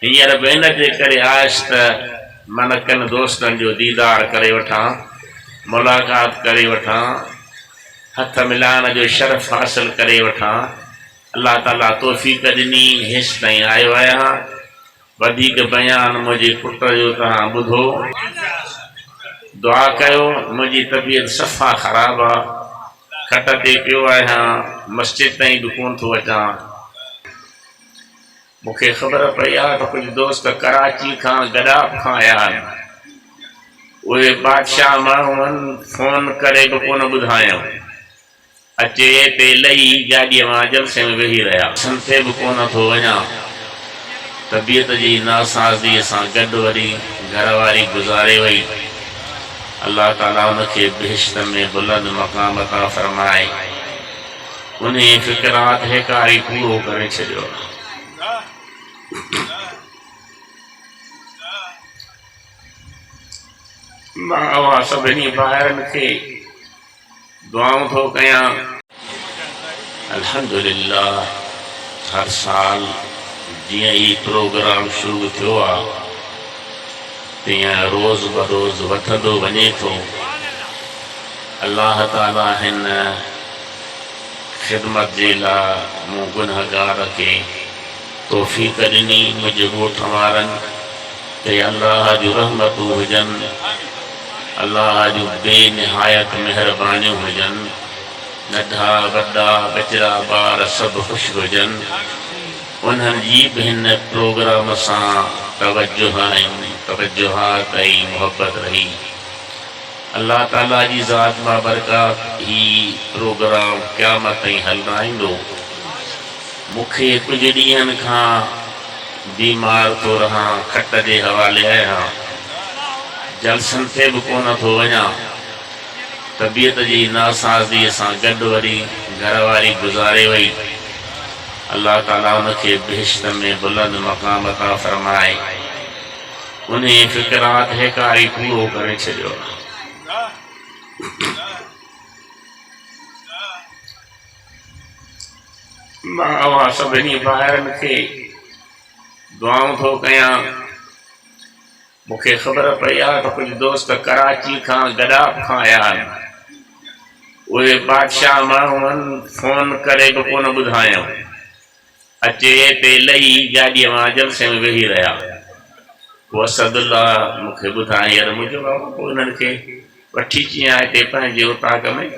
हींअर बि इन जे करे आयुसि त मन किन दोस्तनि जो दीदार करे वठां, मुलाक़ात करे वठां, हथ मिलाइण जो शरफ़ हासिल करे वठां। अल्लाह ताला तौफ़ीक़ ॾिनी, हेसि ताईं आयो आहियां। वधीक बयान मुंहिंजे पुट जो तव्हां ॿुधो, दुआ कयो। मुंहिंजी तबियत सफ़ा ख़राबु आहे, खट ते पियो आहियां, मस्जिद ताईं बि कोन थो अचां। मूंखे ख़बर पई आहे त कुझु दोस्त कराची खां गॾाप खां आया आहिनि। उहे बादशाह माण्हू आहिनि, फ़ोन करे बि कोन ॿुधायूं। अचे पे लही गाॾीअ मां जलसे में वेही रहिया, संथे बि कोन थो वञा। तबियत जी नासाज़ीअ सां गॾु वरी घरवारी गुज़ारे वई। अल्लाह ताला उनखे बेहिश्त में बुलंद मक़ाम अता फ़रमाए। उन फ़िक्रात हिकारी पूरो करे छॾियो। मां सभिनी ॿाहिरनि खे दुआऊं थो कयां। अल्हम्दुलिल्लाह, हर साल जीअं ही प्रोग्राम शुरू थियो आहे, तीअं रोज़ बरोज़ वधंदो वञे थो। अल्लाह ताला हिन ख़िदमत जे लाइ मूं गुनहगार खे तौफ़ीक़ ॾिनी। मुंहिंजे ॻोठ वारनि ते अल्लाह जूं रहमतूं हुजनि, अल्लाह जूं बेनिहायत महिरबानियूं हुजनि। नंढा वॾा बचड़ा ॿार सभु ख़ुशि हुजनि। उन्हनि जी बि हिन प्रोग्राम सां तवजुहात ऐं मुहबत रही। अल्लाह ताला जी ज़ात मां बरकात ही प्रोग्राम क़यामत ताईं हलाईंदो। मूंखे कुझु ॾींहंनि खां बीमार थो रहां, खट जे हवाले आहियां, जलसनि ते बि कोन थो वञा। तबियत जी नासाज़ीअ सां गॾु वरी घरवारी गुज़ारे वई। अल्लाह ताला उनखे बेहिश्त में बुलंद मक़ाम अता फ़रमाए। उन फ़िक्रात हिकारी पूरो करे छॾियो। मां सभिनी ॿाहिरनि खे दुआऊं थो कयां। मूंखे ख़बर पई आहे त कुझु दोस्त कराची खां गॾाप खां आया आहिनि। उहे बादशाह माण्हू आहिनि, फ़ोन करे बि कोन ॿुधायूं। अचे पे लही गाॾीअ मां जलसे में वेही रहिया। पोइ असदुल्ला मूंखे ॿुधाई, अरे मुंहिंजो बाबा पोइ उन्हनि खे वठी कीअं आहे हिते पंहिंजे उताक में।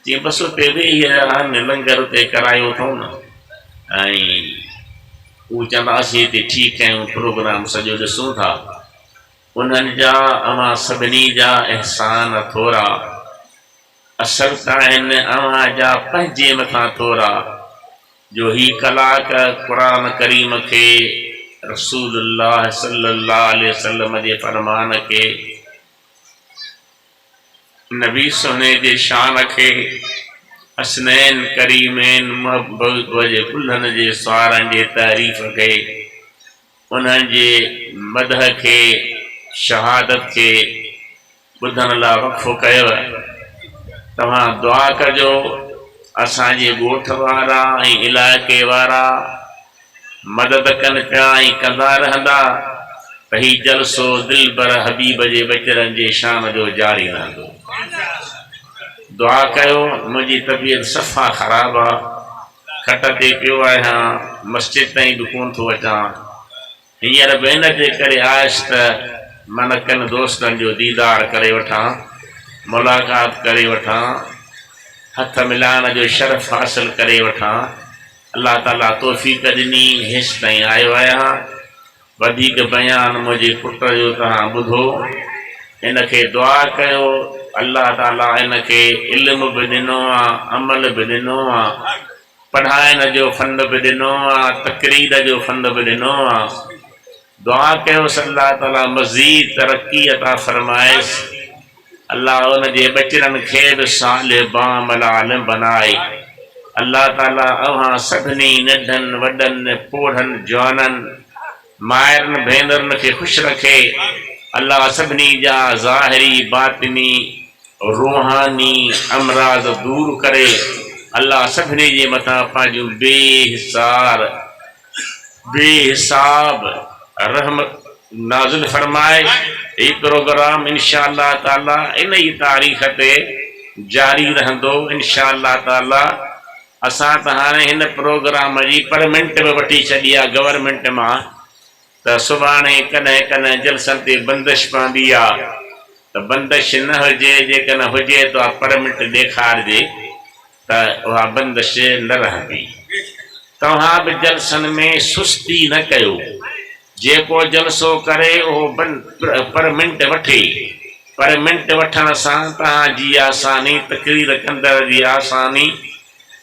तीअं बसि उते वेही रहिया आहिनि, लंगर उते करायो अथऊं न। ऐं उहे चवंदा असीं हिते ठीकु आहियूं, प्रोग्राम सॼो ॾिसूं था। उन्हनि जा अवां सभिनी जा अहसान थोरा, असर त आहिनि अवां जा पंहिंजे मथां थोरा। जो ही कलाक क़ुरान करीम खे, रसूलुल्लाह सल्लल्लाहु अलैहि वसल्लम जे फरमान खे, नबी सोने जे शान खे, हसनैन करीमैन महबूब जे कुल्हनि जे सवारनि जे तारीफ़ खे, उन्हनि जे मदह खे, शहादत खे ॿुधण लाइ वक़फ़ो कयो। तव्हां दुआ कजो असांजे ॻोठ वारा ऐं इलाइक़े वारा मदद कनि पिया ऐं कंदा रहंदा त हीउ जलसो दिलबर हबीब जे बचड़नि जे शान जो जारी रहंदो। दुआ कयो। मुंहिंजी तबियत सफ़ा ख़राबु आहे, खट ते पियो आहियां, मस्जिद ताईं बि कोन थो अचां। हींअर बि इन जे करे आयुसि त मन किन दोस्तनि जो दीदार करे वठां, मुलाक़ात करे वठां, हथ मिलाइण जो शरफ़ हासिल करे वठां। अल्लाह ताला तौफ़ीक़ ॾिनी, हेसि ताईं आयो आहियां। वधीक बयान मुंहिंजे पुट जो तव्हां ॿुधो, इनखे दुआ कयो। अल्लाह ताला इनखे इल्म बि ॾिनो आहे, अमल बि ॾिनो आहे, पढ़ाइण जो फंड बि ॾिनो आहे, तक़रीर जो फंड बि ॾिनो आहे। दुआ कयोसि अल्लाह ताला मज़ीद तरक़ी अता फ़रमाएसि। अल्लाह उन जे बचड़नि खे बि सालिह बामल आलिम बनाए। अल्लाह ताला अव्हां सभिनी नंढनि वॾनि पोढ़नि जवाननि माइरनि भेनरुनि खे ख़ुशि रखे। अल्लाह सभिनी जा ज़ाहिरी बातिनी रूहानी अमराज़ दूर करे। अल्लाह सभिनी जे मथां पंहिंजूं बेहिसाब रहमत नाज़िल फरमाए। ये प्रोग्राम इंशाअल्लाह ताला इन ही तारीख़ ते जारी रहंदो इंशाअल्लाह ताला। असां त हाणे हिन प्रोग्राम जी परमिट में वठी छॾी आहे गवर्नमेंट मां, त सुभाणे कॾहिं कॾहिं जलसनि ते बंदिश पवंदी आहे, त बंदिश न हुजे, जेकॾहिं हुजे त परमिट ॾेखारिजे त उहा बंदिश न रहंदी। तव्हां बि जलसनि में सुस्ती न कयो, जेको जलसो करे उहो परमिट वठे। परमिट वठण सां तव्हांजी आसानी, तकरीर कंदड़ जी आसानी।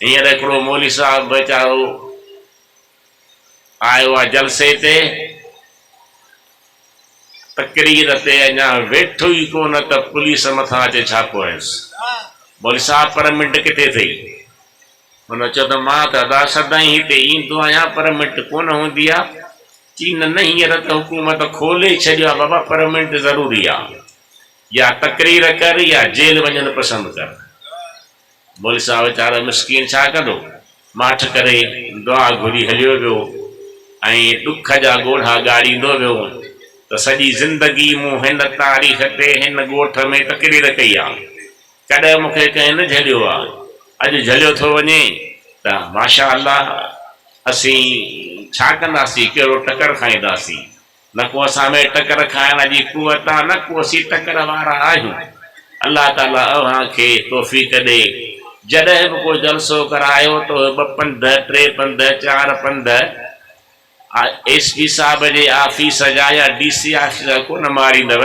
हींअर हिकिड़ो मौली साहब वीचारो आयो आहे जलसे ते, तकरीर ते अञा वेठो ई कोन त पुलिस मथां अचे छापो हयसि। मौली साहब परमिट किथे अथई? हुन चयो त मां त अदा सदाईं हिते ईंदो आहियां, परमिट कोन हूंदी आहे। चीन न, हींअर त हुकूमत खोले छॾियो आहे बाबा, परमिट ज़रूरी आहे, या तकरीर कर या जेल वञणु पसंदि कर। मौली साहब वीचारो मिसकीन छा कंदो, माठ करे दुआ घुरी हलियो वियो ऐं ॾुख जा ॻोढ़ा ॻाड़ींदो वियो। त सॼी ज़िंदगी मूं हिन तारीख़ ते हिन ॻोठ में तकरीर कई आहे, कॾहिं मूंखे कंहिं न झलियो आहे। अॼु झलियो थो वञे त माशा अल्लाह, असीं छा कंदासीं, कहिड़ो टकर खाईंदासीं? न को असां में टकर खाइण जी कुवत आहे, न को असीं टकर वारा आहियूं। अल्लाह ताला अव्हां खे तौफ़ीक़ ॾे। जॾहिं बि को जलसो करायो त 2 पंध 3 पंध 4 पंध SP साहब जे ऑफिस जा या DC ऑफिस जा कोन मारींदव।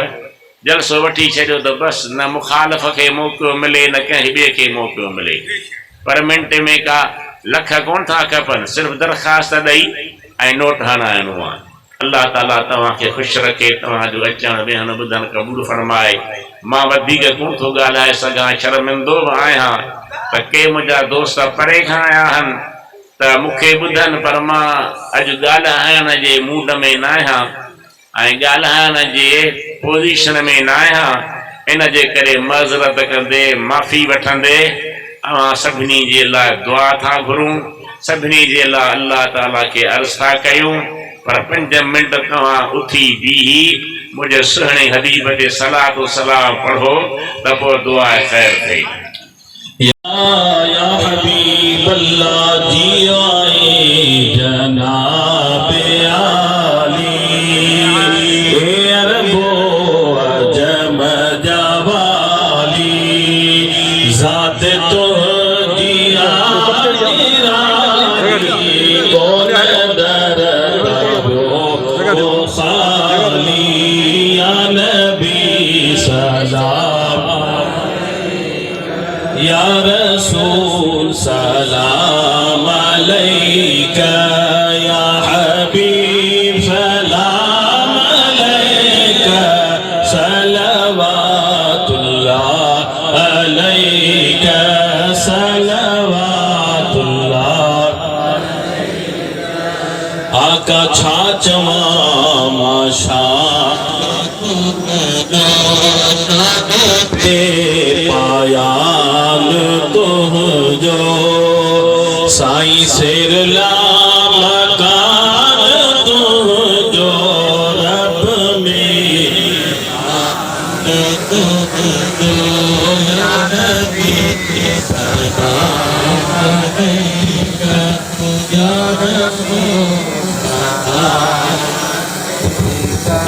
जलसो वठी छॾियो त बसि, न मुखालफ़ खे मौक़ो मिले, न कंहिं ॿिए खे मौक़ो मिले। परमिट में का लख कोन था खपनि, सिर्फ़ु दरख़्वास्त ॾेई ऐं नोट हणाइणो आहे। अल्लाह ताला तव्हांखे ख़ुशि रखे, तव्हांजो अचणु वेहण ॿुधणु क़बूल फरमाए। मां वधीक कोन थो ॻाल्हाए सघां, शर्मिंदो बि आहियां त के मुंहिंजा दोस्त परे खां आया आहिनि त मूंखे ॿुधनि, पर मां अॼु ॻाल्हाइण जे मूड में न आहियां ऐं ॻाल्हाइण जे पोज़ीशन में न आहियां। इन जे करे मज़रत कंदे, माफ़ी वठंदे, अवां सभिनी जे लाइ दुआ था घुरूं, सभिनी जे लाइ अल्लाह ताला के अर्ज़ था कयूं। पर 5 मिंट तव्हां उथी बीही मुंहिंजे सुहिणे हबीब ते सलात व सलाम पढ़ो त पोइ दुआ ख़ैर थिए। या हबीब अल्लाह जी आए जनाब आली, ए अरबो अजम जवाली, ज़ात तो जिया कौन दर रबो खाली, या नबी सलाम, या रसूल सलाम अलैका, या हबीब सलाम अलैका, सलवातुल्लाह अलैका, सलवातुल्लाह। आका छा चवा माशा पायान तुझो, साईं सिर लाम कान तुझो, रब में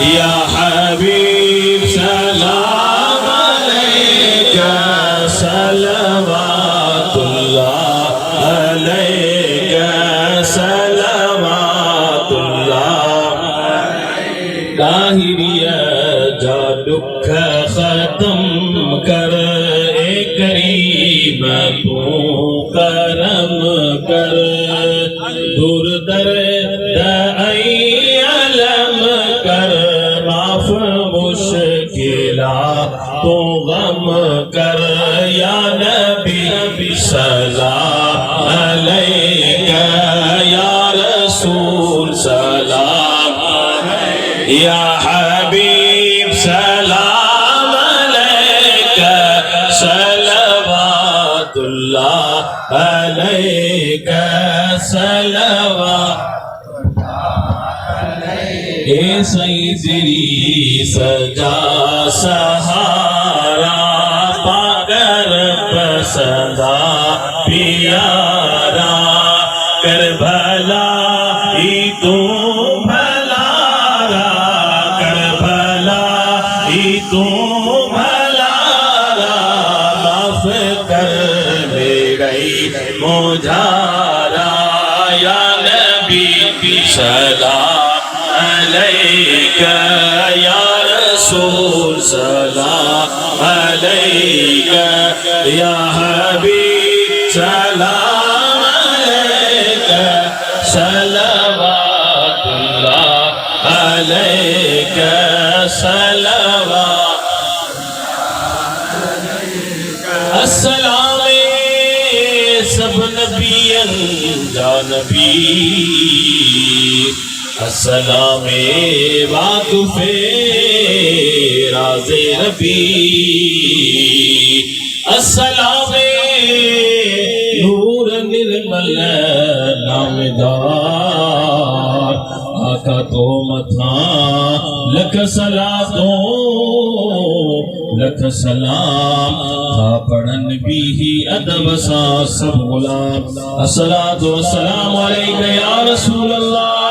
या हबीब सलाम अलैका, सलवातुल्लाह अलैका, सलवातुल्लाह। दाहिरिया जा दुख खत्म कर, ए करीम तू करम कर, दूर दर्द अलम कर, माफ मुश्किला तो गम कर, या नबी सलाम अलैका, या रसूल सलाम, या हबीब सलाम अलैका, सलवातुल्लाह अलैका, सलवा इद्रीस जा सहारा पागर बसदा प्यारा कर भला ही तू भलारा कर भला ही तू भलारा माफ कर मेरे मुझारा या नबी सलाम अलैका या रसूल सलाम अलैका या हबीब सलाम अलैका सलवातुल्लाह अलैका सलवात अस्सलामे सब नबियन जा नबी अस्सलामे वाकुफे राज़े रबी अस्सलामे नूर निर्मल नामदार आका तो मथा लख सलातो लख सलाम था पढ़न भी ही अदब सा सब गुलाम अस्सलातु वस्सलामु अलैका या रसूल अल्लाह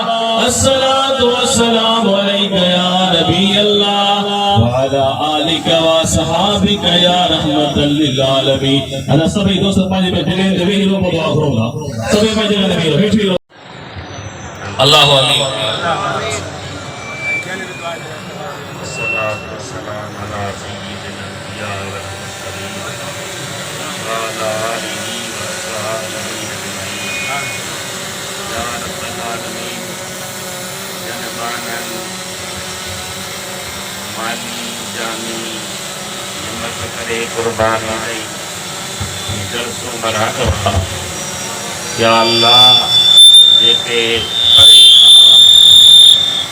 अस्सलातु वस्सलामु अलैका या नबी अल्लाह व अला आलिका व सहाबिका या रहमतल लिल आलमीन। अना सभी दोस्त पांच पे जगह देवी रो दुआ करूंगा सभी पे जगह देवी रो बैठी रो अल्लाह आमीन। सलातु वस्सलाम अला सय्यिदिल अंबिया वल मुरसलीन व अला आलिहि व अस्हाबिहि अजमईन। या रब्बल आलमीन जनमानन माली जानी हिम्मत करे कुर्बानी दई जलसो मराहबा या अल्लाह जेके परेशान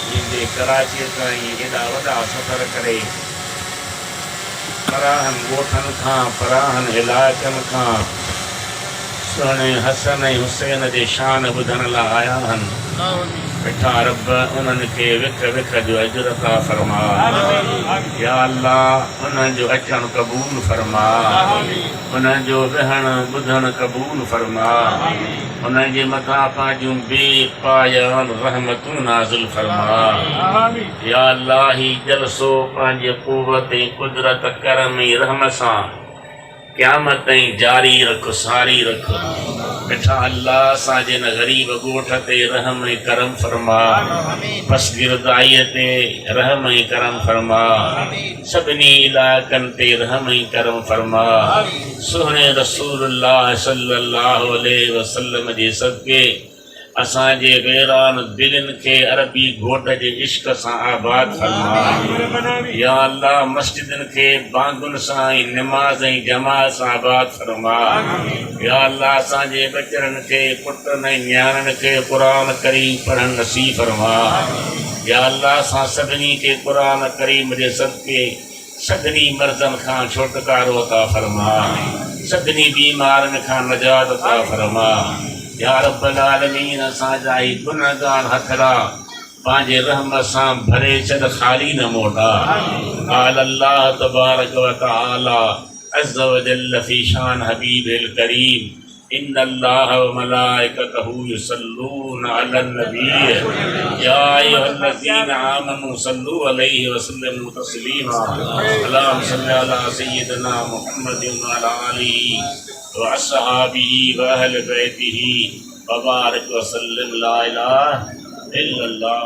जिंदे कराची ताईं एॾा वॾा सफ़र करे पराहन ॻोठनि खां पराहन इलाइक़नि खां सुहिणे हसन ऐं हुसैन जे शान ॿुधण लाइ आया आहिनि। मिठा रब उन्हनि खे विख विख जो अजुर अता फरमा या अल्लाह उन्हनि जो अचणु क़बूल फरमा उन्हनि जो विहणु ॿुधणु क़बूल फरमा उन्हनि जे मथां पंहिंजूं बेपायान रहमतूं नाज़िल फरमा या अल्लाह ही जलसो पंहिंजे क़ुव्वत ऐं कुदरत करम ऐं रहम सां क़यामत ताईं जारी रख सारी रख। मिठा अल्लाह असांजे न ग़रीब ॻोठ ते रहम ऐं करम फरमा पसगिरदाईअ ते रहम ऐं करम फरमा सभिनी इलाइक़नि ते रहम ऐं करम फरमा सुहिणे रसूलुल्लाह सल्लल्लाहु अलैहि वसल्लम जे सदके असांजे वीरान दिलनि खे अरबी घोट जे इश्क सां आबाद फरमा या अल्लाह मस्जिदनि खे बांगुनि सां ऐं निमाज़ ऐं जमात सां आबाद फरमा या अल्लाह असांजे बचड़नि खे पुटनि ऐं नियाणियुनि खे क़ुरान करीम पढ़णु नसीब फरमा या अल्लाह असां सभिनी खे क़ुरान करीम जे सदके सभिनी मर्ज़नि खां छुटकारो अता फरमा सभिनी बीमारनि खां नजात अता फरमा या रब्बल आलमीन असांजा ही गुनहगार हथड़ा पंहिंजे रहमत सां भरे छॾ ख़ाली न मोटा क़ाल अल्लाह तबारक व तआला अज़्ज़ व जल्ल फ़ी शान हबीबिल करीम इन्न अल्लाह व मलाइकतहू युसल्लून अलन नबी या अय्युहल्लज़ीना आमनू सल्लू अलैहि व सल्लिमू तस्लीमा अल्लाहुम्मा सल्लि अला सय्यिदिना मुहम्मदिन व अला आलिहि व अस्हाबिहि व अहलि बैतिहि व बारिक व सल्लिम ला इलाहा इल्लल्लाह।